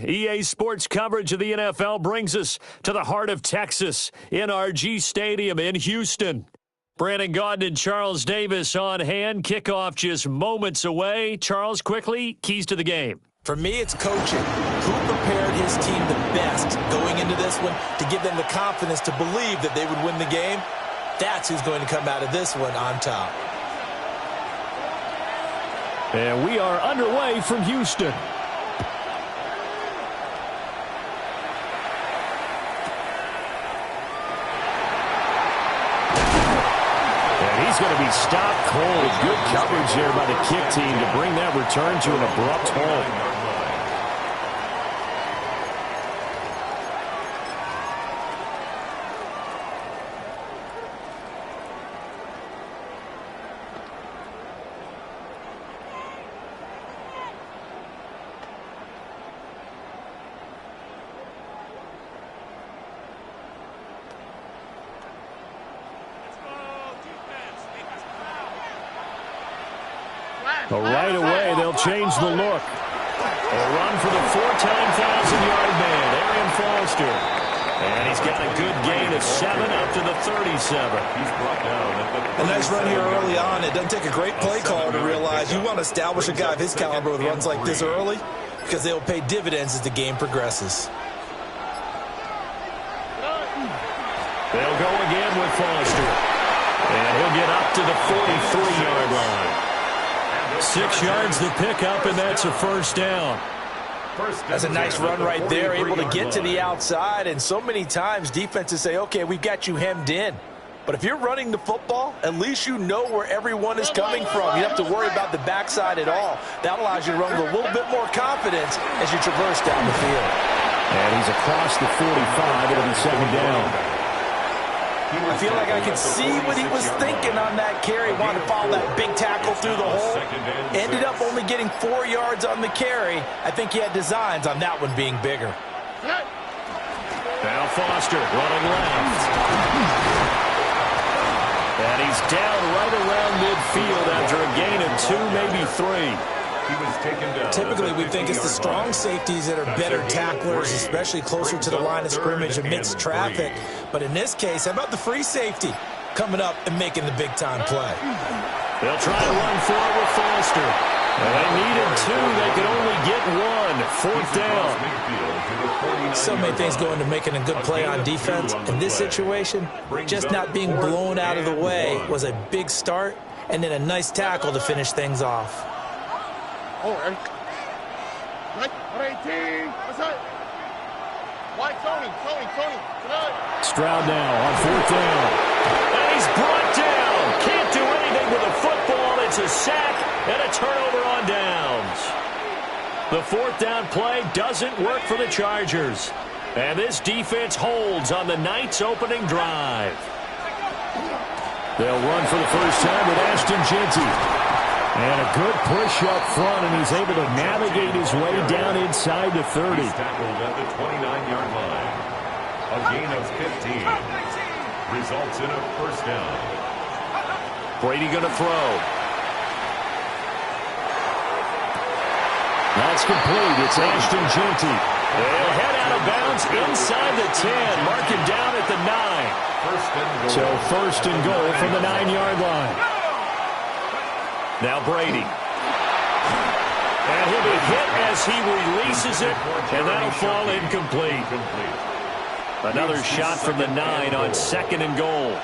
EA Sports coverage of the NFL brings us to the heart of Texas, NRG Stadium in Houston. Brandon Gaudin and Charles Davis on hand. Kickoff just moments away. Charles, quickly, keys to the game. For me, it's coaching. Who prepared his team the best going into this one to give them the confidence to believe that they would win the game? That's who's going to come out of this one on top. And we are underway from Houston. He's going to be stopped cold. Good coverage there by the kick team to bring that return to an abrupt halt. Right away, they'll change the look. A run for the 4-time 1,000-yard man, Arian Foster. And he's got a good gain of 7 up to the 37. A nice run here early on. It doesn't take a great play caller to realize you want to establish a guy of his caliber with runs like this early because they will pay dividends as the game progresses. They'll go again with Foster. And he'll get up to the 43-yard line. 6 yards the pickup, and that's a first down. That's a nice run right there, able to get to the outside. And so many times defenses say, okay, we've got you hemmed in. But if you're running the football, at least you know where everyone is coming from. You don't have to worry about the backside at all. That allows you to run with a little bit more confidence as you traverse down the field. And he's across the 45. It'll be second down. I feel like I could see what he was thinking on that carry. Wanted to follow that big tackle through the hole. Ended up only getting 4 yards on the carry. I think he had designs on that one being bigger. Now Foster running left. And he's down right around midfield after a gain of 2, maybe 3. Typically, we think it's the strong safeties that are better tacklers, especially closer to the line of scrimmage amidst traffic. But in this case, how about the free safety coming up and making the big-time play? They'll try to run forward with Foster. And they needed 2. They could only get 1. 4th down. So many things go into making a good play on defense. In this situation, just not being blown out of the way was a big start, and then a nice tackle to finish things off. Oh, right. 18. What's up? White Tony. Stroud now on 4th down. And he's brought down. Can't do anything with a football. It's a sack and a turnover on downs. The 4th down play doesn't work for the Chargers. And this defense holds on the Knights' opening drive. They'll run for the first time with Ashton Jeanty. And a good push up front, and he's able to navigate his way down inside the 30. He's tackled at the 29-yard line. A gain of 15. Results in a first down. Brady going to throw. That's complete. It's Ashton Jeanty. They'll head out of bounds inside the 10. Mark him down at the 9. So first and goal from the 9-yard line. Now Brady. And he'll be hit as he releases it, and that'll fall incomplete. Another shot from the 9 on 2nd and goal.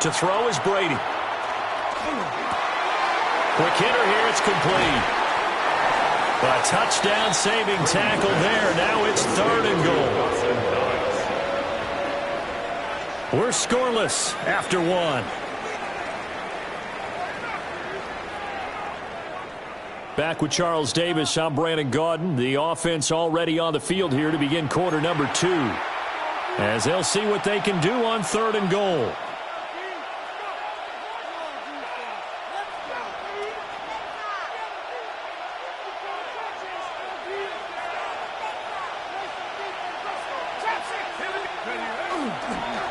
To throw is Brady. Quick hitter here, it's complete. A touchdown saving tackle there. Now it's 3rd and goal. We're scoreless after 1. Back with Charles Davis, I'm Brandon Gaudin. The offense already on the field here to begin quarter number 2. As they'll see what they can do on 3rd and goal.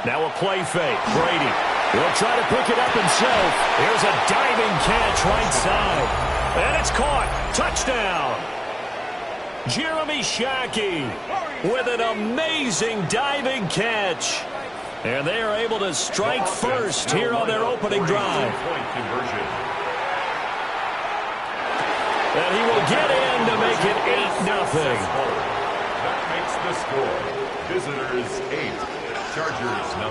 Now a play fake. Brady will try to pick it up himself. Here's a diving catch right side. And it's caught. Touchdown. Jeremy Shockey with an amazing diving catch. And they are able to strike first here on their opening drive. And he will get in to make it 8-0. That makes the score. Visitors 8, Chargers 0.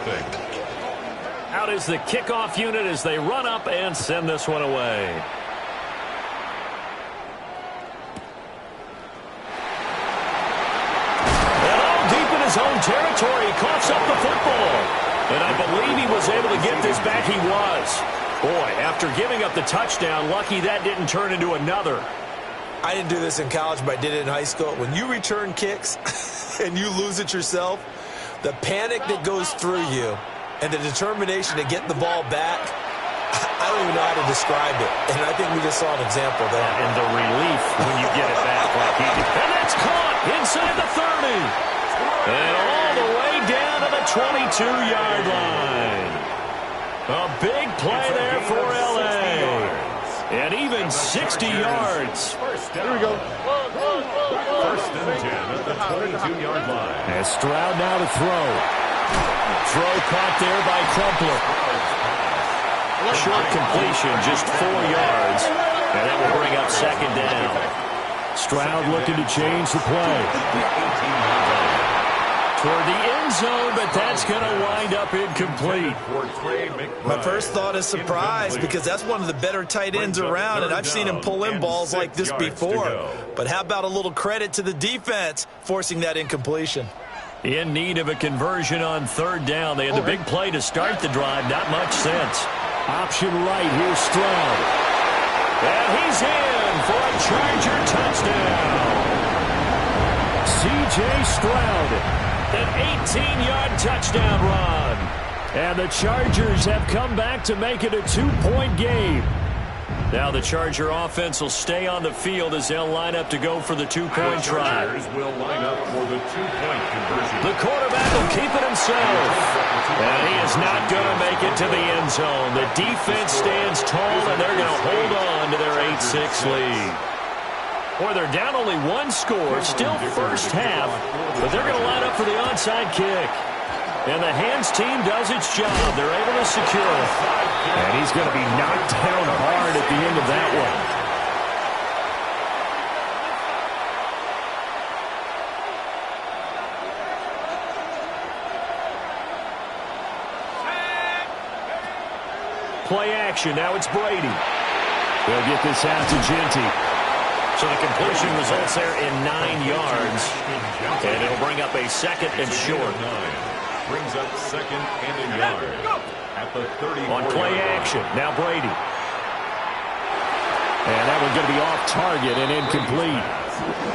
Out is the kickoff unit as they run up and send this one away. And all deep in his own territory, he coughs up the football. And I believe he was able to get this back. He was. Boy, after giving up the touchdown, lucky that didn't turn into another. I didn't do this in college, but I did it in high school. When you return kicks and you lose it yourself, the panic that goes through you and the determination to get the ball back, I don't even know how to describe it. And I think we just saw an example there. And the relief when you get it back like he did. And that's caught inside the 30. And all the way down to the 22-yard line. A big play there for L.A. And even 60 yards. Here we go. First and 10 at the 22-yard line. And Stroud now to throw. Throw caught there by Crumpler. Short completion, just 4 yards. And that will bring up second down. Stroud looking to change the play. Toward the end zone, but that's going to wind up incomplete. My first thought is surprise because that's one of the better tight ends around, and I've seen him pull in balls like this before. But how about a little credit to the defense forcing that incompletion? In need of a conversion on third down. They had the big play to start the drive. Not much sense. Option right, here's Stroud. And he's in for a Charger touchdown. C.J. Stroud. An 18-yard touchdown run. And the Chargers have come back to make it a 2-point game. Now the Charger offense will stay on the field as they'll line up to go for the 2-point try. Chargers will line up for the 2-point conversion. The quarterback will keep it himself. And he is not going to make it to the end zone. The defense stands tall, and they're going to hold on to their 8-6 lead. Boy, they're down only one score, still first half, but they're going to line up for the onside kick. And the hands team does its job. They're able to secure it. And he's going to be knocked down hard at the end of that one. Play action. Now it's Brady. They'll get this out to Genty. So the completion results there in 9 yards. And it'll bring up a second and short. Brings up second and a yard. At the 34 on play action. Now Brady. And that one's going to be off target and incomplete.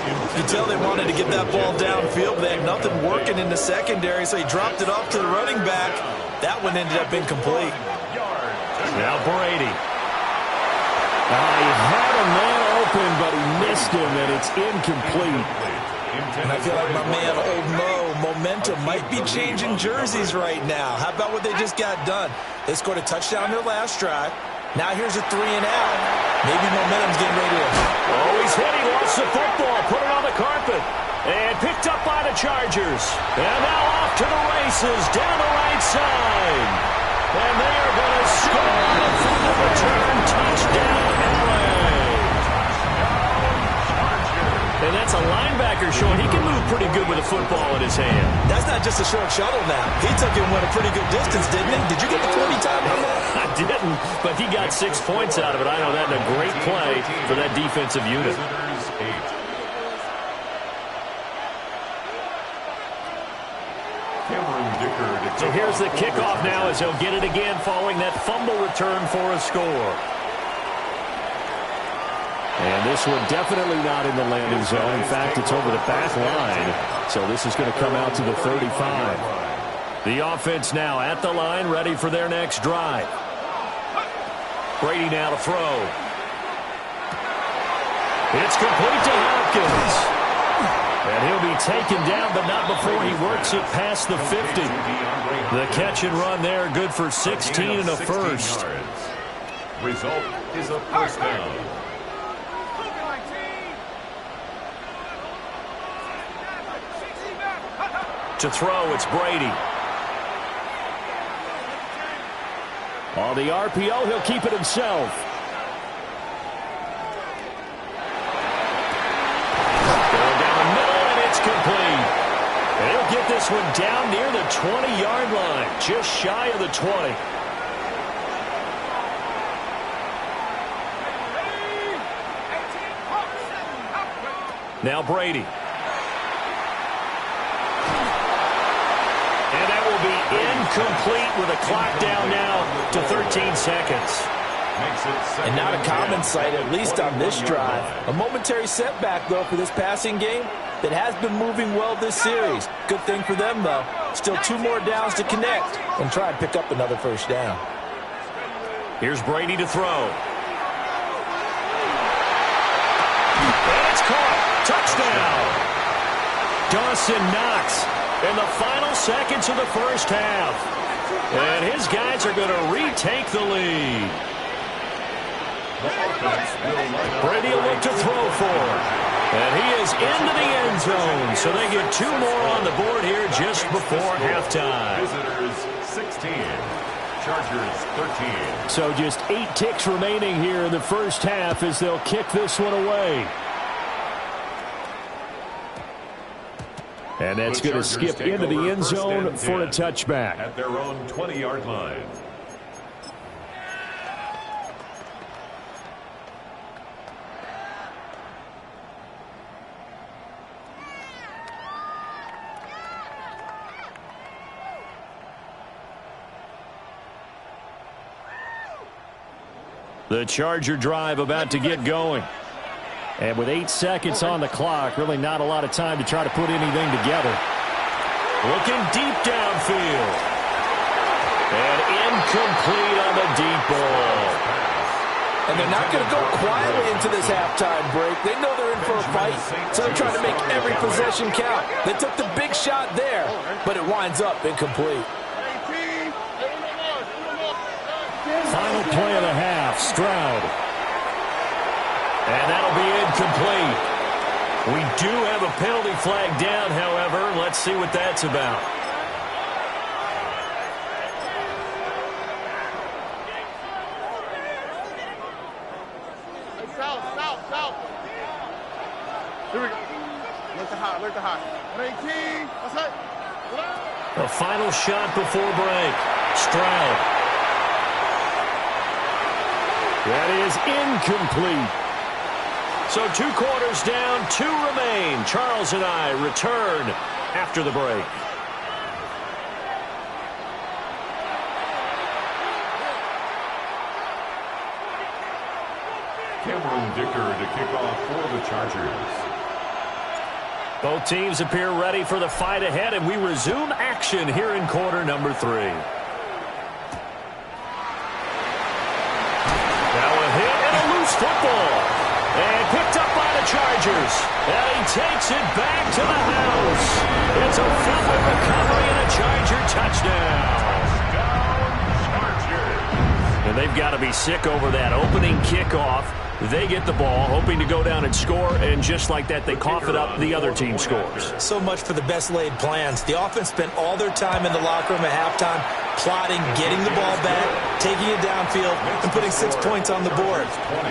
You can tell they wanted to get that ball downfield, but they had nothing working in the secondary, so he dropped it off to the running back. That one ended up incomplete. Now Brady. He had a man open, but he missed him, and it's incomplete. And I feel like my man, Old Mo, momentum might be changing jerseys right now. How about what they just got done? They scored a touchdown their last drive. Now here's a 3-and-out. Maybe momentum's getting ready to... Oh, he's hit. He lost the football. Put it on the carpet. And picked up by the Chargers. And now off to the races down the right side. And they are going to score on a fumble return. Touchdown, LA. And that's a linebacker showing he can move pretty good with a football in his hand. That's not just a short shuttle now. He took it and went a pretty good distance, didn't he? Did you get the 40 time on that? I didn't, but he got 6 points out of it. I know that, and a great play for that defensive unit. So here's the kickoff now as they'll get it again following that fumble return for a score. And this one definitely not in the landing zone. In fact, it's over the back line. So this is going to come out to the 35. The offense now at the line, ready for their next drive. Brady now to throw. It's complete to Hopkins. And he'll be taken down, but not before he works it past the 50. The catch and run there, good for 16 and a first. Result is a first down. To throw, it's Brady. On the RPO, he'll keep it himself. Going down the middle, and it's complete. And he'll get this one down near the 20-yard line, just shy of the 20. Now Brady. And that will be incomplete with a clock down now to 13 seconds. And not a common sight, at least on this drive. A momentary setback, though, for this passing game that has been moving well this series. Good thing for them, though. Still 2 more downs to connect and try and pick up another first down. Here's Brady to throw. And it's caught. Touchdown. Dawson Knox in the final seconds of the first half. And his guys are going to retake the lead. Brady will look to throw for. And he is into the end zone. So they get 2 more on the board here just before halftime. Visitors 16. Chargers 13. So just 8 ticks remaining here in the first half as they'll kick this one away. And that's going to skip into the end zone for a touchback. At their own 20-yard line. The Charger drive about to get going. And with 8 seconds on the clock, really not a lot of time to try to put anything together. Looking deep downfield. And incomplete on the deep ball. And they're not going to go quietly into this halftime break. They know they're in for a fight, so they're trying to make every possession count. They took the big shot there, but it winds up incomplete. Final play of the half, Stroud. And that'll be incomplete. We do have a penalty flag down, however. Let's see what that's about. Hey, south. Here we go. Look the high. 18. What's that? The final shot before break. Stroud. That is incomplete. So 2 quarters down, 2 remain. Charles and I return after the break. Cameron Dicker to kick off for the Chargers. Both teams appear ready for the fight ahead, and we resume action here in quarter number 3. Now a hit and a loose football. And picked up by the Chargers. And he takes it back to the house. It's a fumble recovery and a Charger touchdown. And they've got to be sick over that opening kickoff. They get the ball, hoping to go down and score, and just like that, they cough it up. The other team scores. So much for the best laid plans. The offense spent all their time in the locker room at halftime plotting, getting the ball back, taking it downfield, and putting 6 points on the board.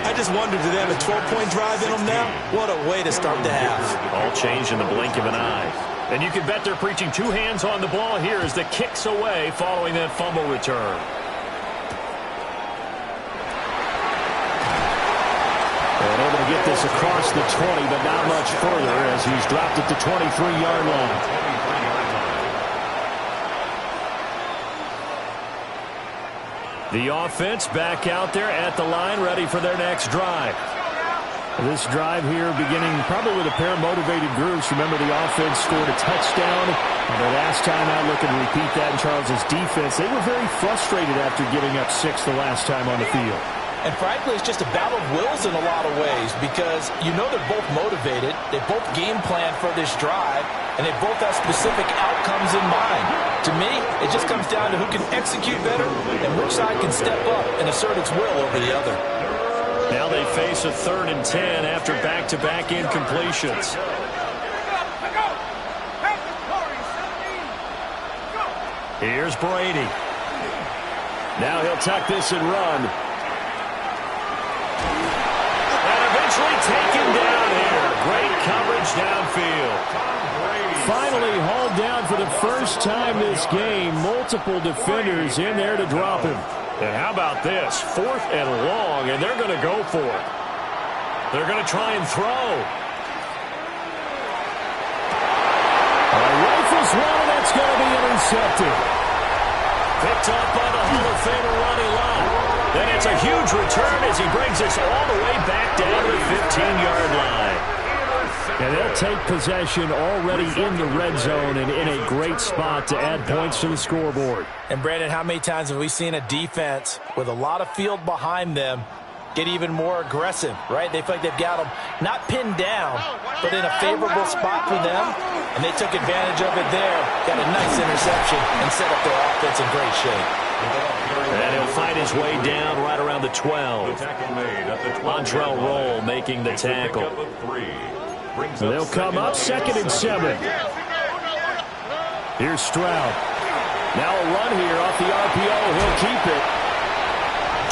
I just wondered, do they have a 12-point drive in them now? What a way to start the half. All changed in the blink of an eye. And you can bet they're preaching 2 hands on the ball here as the kick's away following that fumble return. And able to get this across the 20, but not much further as he's dropped it to 23-yard line. The offense back out there at the line, ready for their next drive. This drive here beginning probably with a pair of motivated groups. Remember, the offense scored a touchdown. And the last time out, looking to repeat that in Charles's defense. They were very frustrated after giving up 6 the last time on the field. And frankly, it's just a battle of wills in a lot of ways because you know they're both motivated. They both game plan for this drive, and they both have specific outcomes in mind. To me, it just comes down to who can execute better and which side can step up and assert its will over the other. Now they face a 3rd and 10 after back-to-back incompletions. Here's Brady. Now he'll tuck this and run. And eventually taken down here. Great coverage downfield. Finally hauled down for the first time this game. Multiple defenders in there to drop him. And how about this? 4th and long, and they're going to go for it. They're going to try and throw. Rifles one, and that's going to be intercepted. Picked up by the Hall of Famer Ronnie Lott. And it's a huge return as he brings us all the way back down to the 15-yard line. And they'll take possession already in the red zone and in a great spot to add points to the scoreboard. And, Brandon, how many times have we seen a defense with a lot of field behind them get even more aggressive, right? They feel like they've got them not pinned down, but in a favorable spot for them, and they took advantage of it there. Got a nice interception and set up their offense in great shape. And he'll find his way down right around the 12. Montrell Roll making the tackle. They'll come up 2nd and 7. Here's Stroud. Now a run here off the RPO. He'll keep it.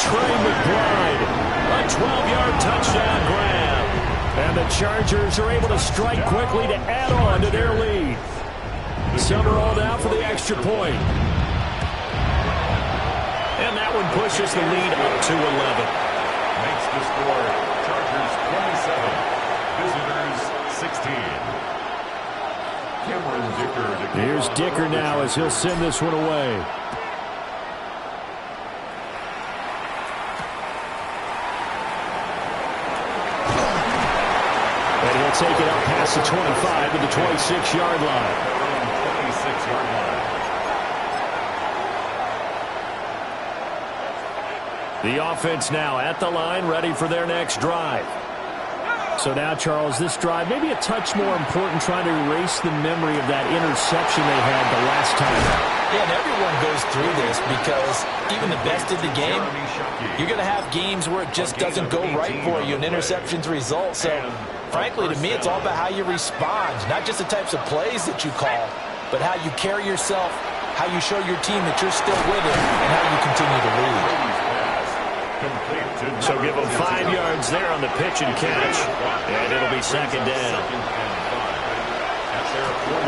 Trey McBride, a 12-yard touchdown grab. And the Chargers are able to strike quickly to add on to their lead. Some are all down for the extra point. And that one pushes the lead up to 11. Makes the score Chargers 27, Visitors 16. Here's Dicker now as he'll send this one away. And he'll take it up past the 25 to the 26-yard line. 26-yard line. The offense now at the line, ready for their next drive. So now, Charles, this drive may be a touch more important, trying to erase the memory of that interception they had the last time. Yeah, and everyone goes through this because even the best in the game, you're going to have games where it just doesn't go right for you, and interceptions result. So, frankly, to me, it's all about how you respond, not just the types of plays that you call, but how you carry yourself, how you show your team that you're still with it, and how you continue to lead. So give him 5 yards there on the pitch and catch. And it'll be 2nd down.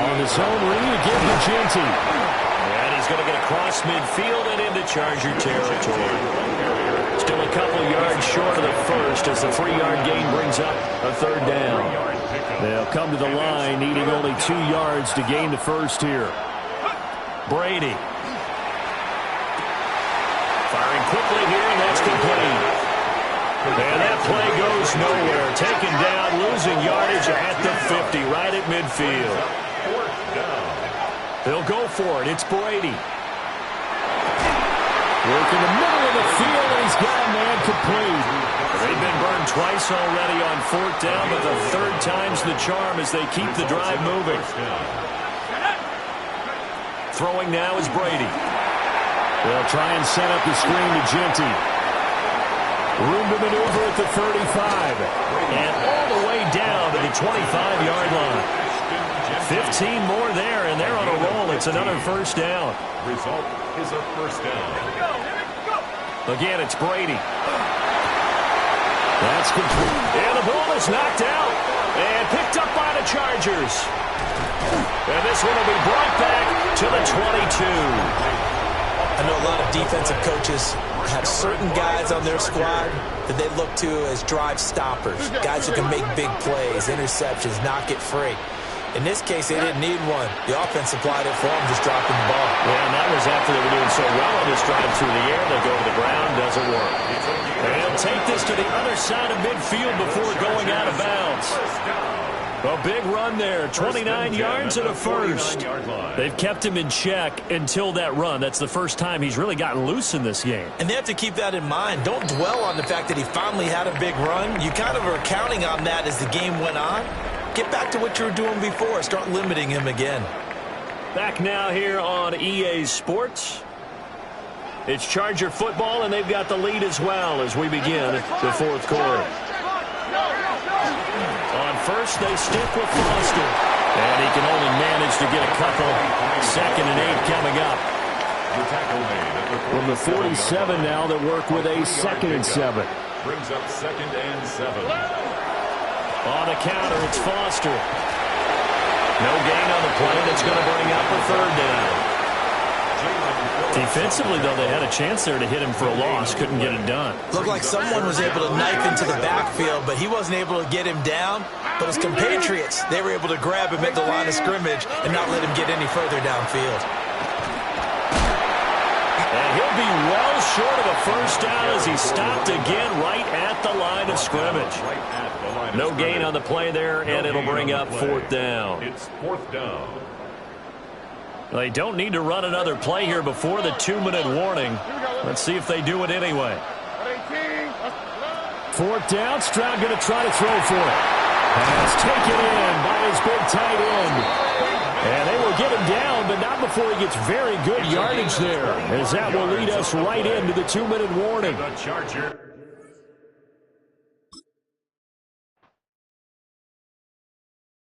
On his own read again to Genty. And he's going to get across midfield and into Charger territory. Still a couple yards short of the first as the 3-yard gain brings up a 3rd down. They'll come to the line needing only 2 yards to gain the first here. Brady. Firing quickly here, and that's complete. And that play goes nowhere. Taken down, losing yardage at the 50, right at midfield. They'll go for it. It's Brady. Working the middle of the field, and he's got a man complete. They've been burned twice already on 4th down, but the 3rd time's the charm as they keep the drive moving. Throwing now is Brady. They'll try and set up the screen to Genty. Room to maneuver at the 35. And all the way down to the 25-yard line. 15 more there, and they're on a roll. It's another 1st down. Result is a 1st down. Again, it's Brady. That's complete. And the ball is knocked out. And picked up by the Chargers. And this one will be brought back to the 22. I know a lot of defensive coaches have certain guys on their squad that they look to as drive stoppers, guys who can make big plays, interceptions, knock it free. In this case, they didn't need one. The offense supplied it for them, just dropping the ball. Yeah, and that was after they were doing so well on this drive through the air. They go to the ground, doesn't work. They'll take this to the other side of midfield before going out of bounds. A big run there, 29 yards and a 1st. They've kept him in check until that run. That's the first time he's really gotten loose in this game. And they have to keep that in mind. Don't dwell on the fact that he finally had a big run. You kind of are counting on that as the game went on. Get back to what you were doing before. Start limiting him again. Back now here on EA Sports. It's Charger football, and they've got the lead as well as we begin the 4th quarter. On first, they stick with Foster. And he can only manage to get a couple. 2nd and 8 coming up. From the 47 now, that work with a 2nd and 7. Brings up 2nd and 7. On the counter, it's Foster. No gain on the play. That's going to bring up a 3rd down. Defensively, though, they had a chance there to hit him for a loss. Couldn't get it done. Looked like someone was able to knife into the backfield, but he wasn't able to get him down. But his compatriots, they were able to grab him at the line of scrimmage and not let him get any further downfield. And he'll be well short of a 1st down as he stopped again right at the line of scrimmage. No gain on the play there, and it'll bring up 4th down. It's 4th down. They don't need to run another play here before the 2-minute warning. Let's see if they do it anyway. 4th down. Stroud going to try to throw for it. Pass taken in by his big tight end. And they will get him down, but not before he gets very good yardage there, as that will lead us right into the 2-minute warning. The Charger